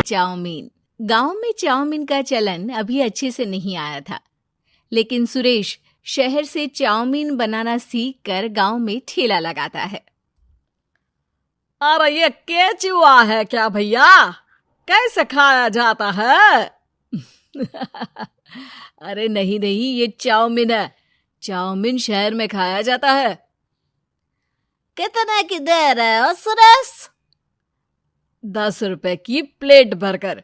Chowmein. गांव में chowmein का चलन अभी अच्छे से नहीं आया था, लेकिन सुरेश शहर से चाउमीन बनाना सीख कर गांव में ठेला लगाता है। अरे ये केचुआ है क्या भैया? कैसे खाया जाता है? अरे नहीं नहीं, ये चाउमीन है। चाउमीन शहर में खाया जाता है। कितने की दे रहे हो सुरेश? 10 रुपए की प्लेट भरकर।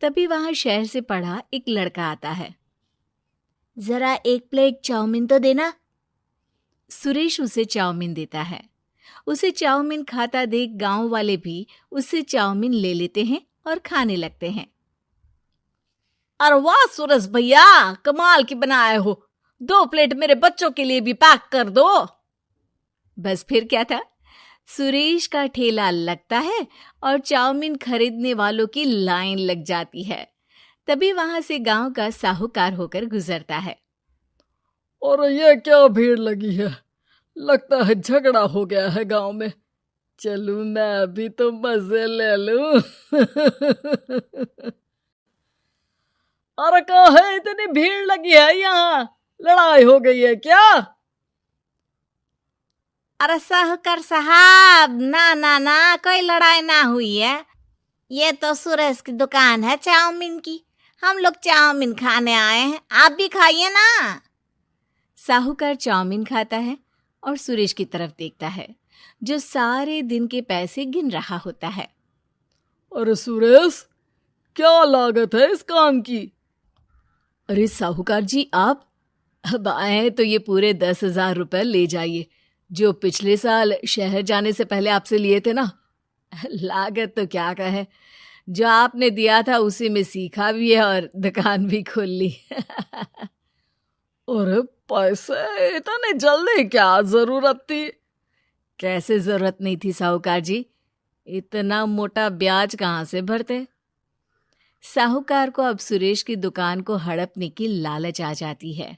तभी वहां शहर से पढ़ा एक लड़का आता है। जरा एक प्लेट चाउमीन तो देना। सुरेश उसे चाउमीन देता है। उसे चाउमीन खाता देख गांव वाले भी उससे चाउमीन ले लेते हैं और खाने लगते हैं। अरे वाह सुरेश भैया, कमाल की बनाए हो। 2 प्लेट मेरे बच्चों के लिए भी पैक कर दो। बस फिर क्या था, सुरेश का ठेला लगता है और चाउमीन खरीदने वालों की लाइन लग जाती है। तभी वहां से गांव का साहूकार होकर गुजरता है। और ये क्या भीड़ लगी है? लगता है झगड़ा हो गया है गांव में। चलूं मैं अभी तो मजे ले लूं। अरे कहाँ है, इतनी भीड़ लगी है यहाँ? लड़ाई हो गई है क्या? अरे साहूकार साहब, ना ना ना, कोई लड़ाई ना हुई है। ये तो सुरेश की दुकान है चाउमीन की। हम लोग चाउमीन खाने आए हैं, आप भी खाइए ना। साहूकार चाउमीन खाता है और सुरेश की तरफ देखता है, जो सारे दिन के पैसे गिन रहा होता है। अरे सुरेश, क्या लागत है इस काम की? अरे साहूकार जी, आप अब आए हैं तो ये पूरे 10,000 रुपए ले जाइए, जो पिछले साल शहर जाने से पहले आपसे लिए थे ना। लागत तो क्या कहे, जो आपने दिया था उसी में सीखा भी है और दुकान भी खोल ली। अरे पैसे इतने जल्दी क्या जरूरत थी? कैसे जरूरत नहीं थी साहूकार जी, इतना मोटा ब्याज कहाँ से भरते। साहूकार को अब सुरेश की दुकान को हड़पने की लालच आ जाती है।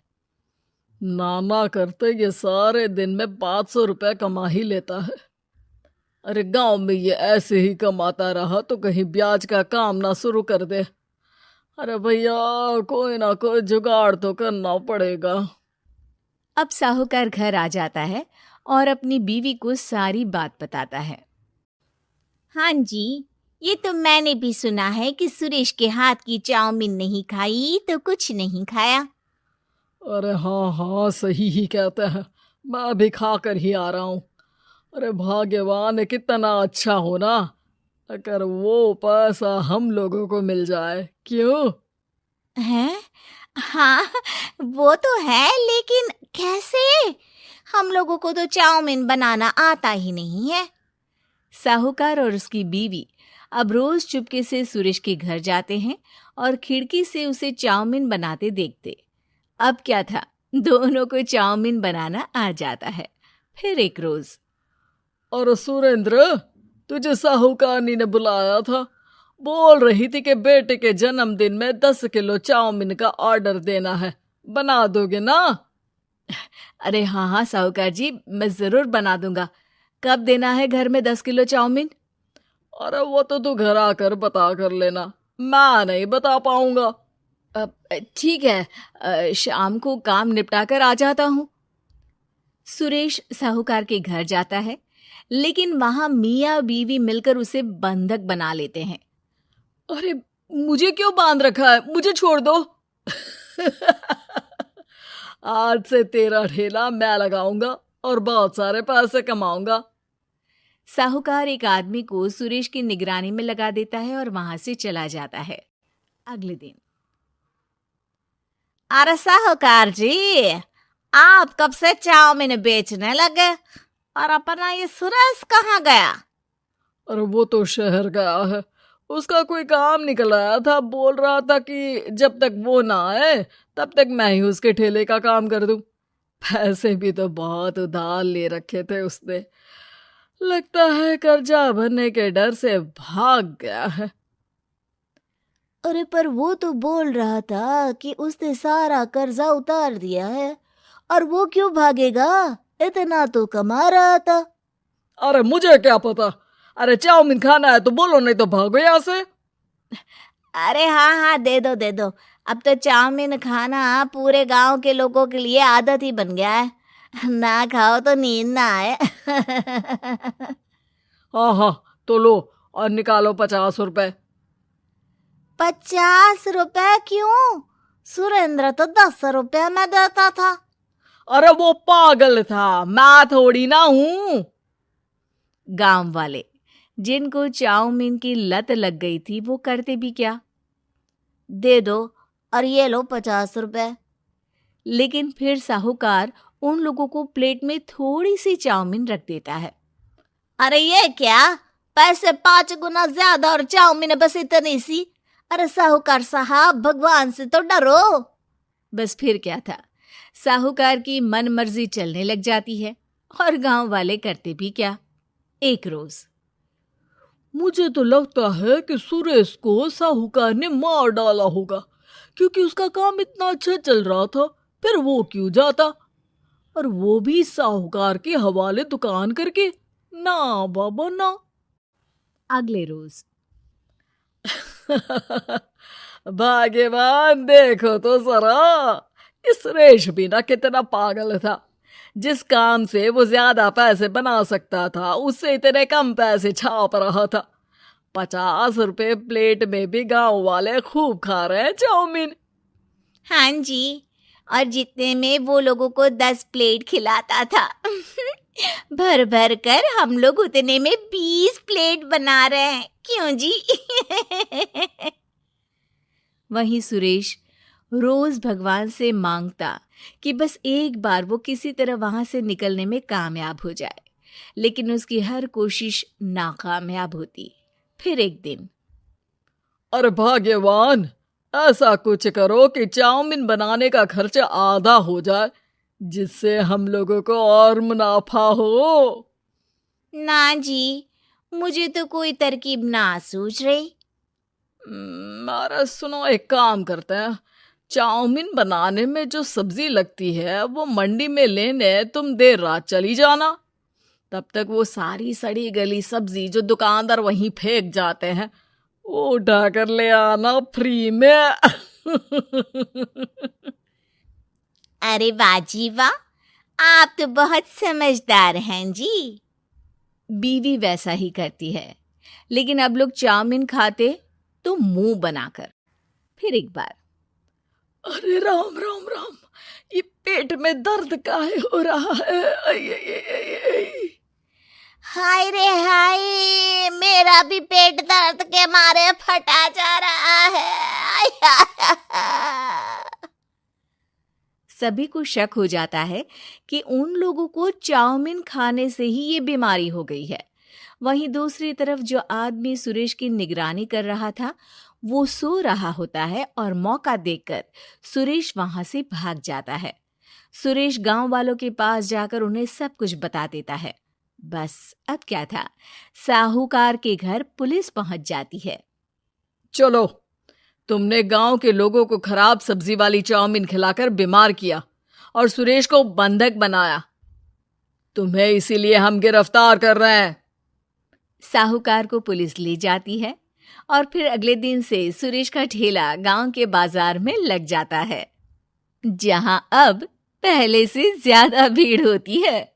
नाना करते ये सारे दिन में 500 रुपए कमा ही लेता है। अरे गांव में ये ऐसे ही कमाता रहा तो कहीं ब्याज का काम ना शुरू कर दे। अरे भैया, कोई ना कोई जुगाड़ तो करना पड़ेगा। अब साहूकार घर आ जाता है और अपनी बीवी को सारी बात बताता है। हाँ जी, ये तो मैंने भी सुना है कि सुरेश के हाथ की चाउमीन नहीं खाई तो कुछ नहीं खाया। अरे हाँ हाँ, सही ही कहते हैं। मैं भी खा कर ही आ रहा हूँ। अरे भाग्यवान है, कितना अच्छा हो ना अगर वो पैसा हम लोगों को मिल जाए। क्यों? हैं? हाँ, वो तो है, लेकिन कैसे? हम लोगों को तो चाउमीन बनाना आता ही नहीं है। साहूकार और उसकी बीवी अब रोज चुपके से सुरेश के घर जाते हैं और खिड़की से उसे चाउमीन बनाते देखते। अब क्या था, दोनों को चाउमीन बनाना आ जाता है। फिर एक रोज, और सुरेंद्र, तुझे साहूकारनी ने बुलाया था। बोल रही थी कि बेटे के जन्मदिन में 10 किलो चाउमीन का ऑर्डर देना है, बना दोगे ना? अरे हाँ हाँ साहूकार जी, मैं जरूर बना दूंगा। कब देना है घर में 10 किलो चाउमीन? अरे वो तो तू घर आकर बता कर लेना, मैं नहीं बता पाऊंगा। ठीक है, शाम को काम निपटा कर आ जाता हूँ। सुरेश साहूकार के घर जाता है, लेकिन वहां मियाँ बीवी मिलकर उसे बंधक बना लेते हैं। अरे मुझे क्यों बांध रखा है? मुझे छोड़ दो। आज से तेरा ठेला मैं लगाऊंगा और बहुत सारे पैसे कमाऊंगा। साहूकार एक आदमी को सुरेश की निगरानी में लगा देता है और वहां से चला जाता है। अगले दिन, अरे साहूकार जी, आप कब से चाउमीन बेचने लगे और अपना ये सुरेश कहाँ गया? अरे वो तो शहर गया है, उसका कोई काम निकल आया था। बोल रहा था कि जब तक वो ना आए तब तक मैं ही उसके ठेले का काम कर दूं। पैसे भी तो बहुत उधार ले रखे थे उसने। लगता है कर्जा भरने के डर से भाग गया है। अरे पर वो तो बोल रहा था कि उसने सारा कर्जा उतार दिया है, और वो क्यों भागेगा? इतना तो कमा रहा था। अरे मुझे क्या पता। अरे चाउमीन खाना है तो बोलो, नहीं तो भागो यहाँ से। अरे हाँ हाँ, दे दो दे दो। अब तो चाउमीन खाना पूरे गांव के लोगों के लिए आदत ही बन गया है। ना खाओ तो नींद ना आए। हाँ हाँ, तो लो और निकालो 50 रुपए। 50 रुपए क्यों? सुरेंद्र तो 10 रुपए में देता था। अरे वो पागल था, मैं थोड़ी ना हूं। गांव वाले जिनको चाउमीन की लत लग गई थी वो करते भी क्या, दे दो और ये लो 50 रुपए। लेकिन फिर साहूकार उन लोगों को प्लेट में थोड़ी सी चाउमीन रख देता है। अरे ये क्या, पैसे 5 गुना ज्यादा और चाउमीन बस इतनी सी। अरे साहूकार साहब, भगवान से तो डरो। बस फिर क्या था, साहूकार की मन मर्जी चलने लग जाती है और गांव वाले करते भी क्या। एक रोज मुझे तो लगता है कि सुरेश को साहूकार ने मार डाला होगा, क्योंकि उसका काम इतना अच्छा चल रहा था, फिर वो क्यों जाता, और वो भी साहूकार के हवाले दुकान करके। ना बाबा ना। अगले रोज भाग्यवान, देखो तो जरा, इस सुरेश भी ना कितना पागल था। जिस काम से वो ज्यादा पैसे बना सकता था उससे इतने कम पैसे छाप रहा था। 50 रुपए प्लेट में भी गांव वाले खूब खा रहे हैं चाउमीन। हाँ जी, और जितने में वो लोगों को 10 प्लेट खिलाता था। भर भर कर हम लोग उतने में 20 प्लेट बना रहे हैं। क्यों जी? वहीं सुरेश रोज भगवान से मांगता कि बस एक बार वो किसी तरह वहां से निकलने में कामयाब हो जाए, लेकिन उसकी हर कोशिश नाकामयाब होती। फिर एक दिन, अरे भाग्यवान, ऐसा कुछ करो कि चाउमीन बनाने का खर्चा आधा हो जाए, जिससे हम लोगों को और मुनाफा हो। ना जी, मुझे तो कोई तरकीब ना सूझ रही। अरे सुनो, एक काम करते हैं, चाउमीन बनाने में जो सब्जी लगती है वो मंडी में लेने तुम देर रात चली जाना। तब तक वो सारी सड़ी गली सब्जी जो दुकानदार वहीं फेंक जाते हैं वो उठा कर ले आना फ्री में। अरे वाह जी वाह, आप तो बहुत समझदार हैं जी। बीवी वैसा ही करती है, लेकिन अब लोग चाउमीन खाते तो मुंह बनाकर। फिर एक बार, अरे राम राम राम, ये पेट में दर्द काहे हो रहा है? आई, आई, आई, आई, आई। हाय रे हाय, मेरा भी पेट दर्द के मारे फटा जा रहा है। सभी को शक हो जाता है कि उन लोगों को चाउमीन खाने से ही ये बीमारी हो गई है। वहीं दूसरी तरफ जो आदमी सुरेश की निगरानी कर रहा था वो सो रहा होता है और मौका देखकर सुरेश वहां से भाग जाता है। सुरेश गांव वालों के पास जाकर उन्हें सब कुछ बता देता है। बस अब क्या था, साहूकार के घर पुलिस पहुंच जाती है। चलो, तुमने गांव के लोगों को खराब सब्जी वाली चाउमीन खिलाकर बीमार किया और सुरेश को बंधक बनाया। तुम्हें इसीलिए हम गिरफ्तार कर रहे हैं। साहूकार को पुलिस ले जाती है और फिर अगले दिन से सुरेश का ठेला गांव के बाजार में लग जाता है, जहां अब पहले से ज्यादा भीड़ होती है।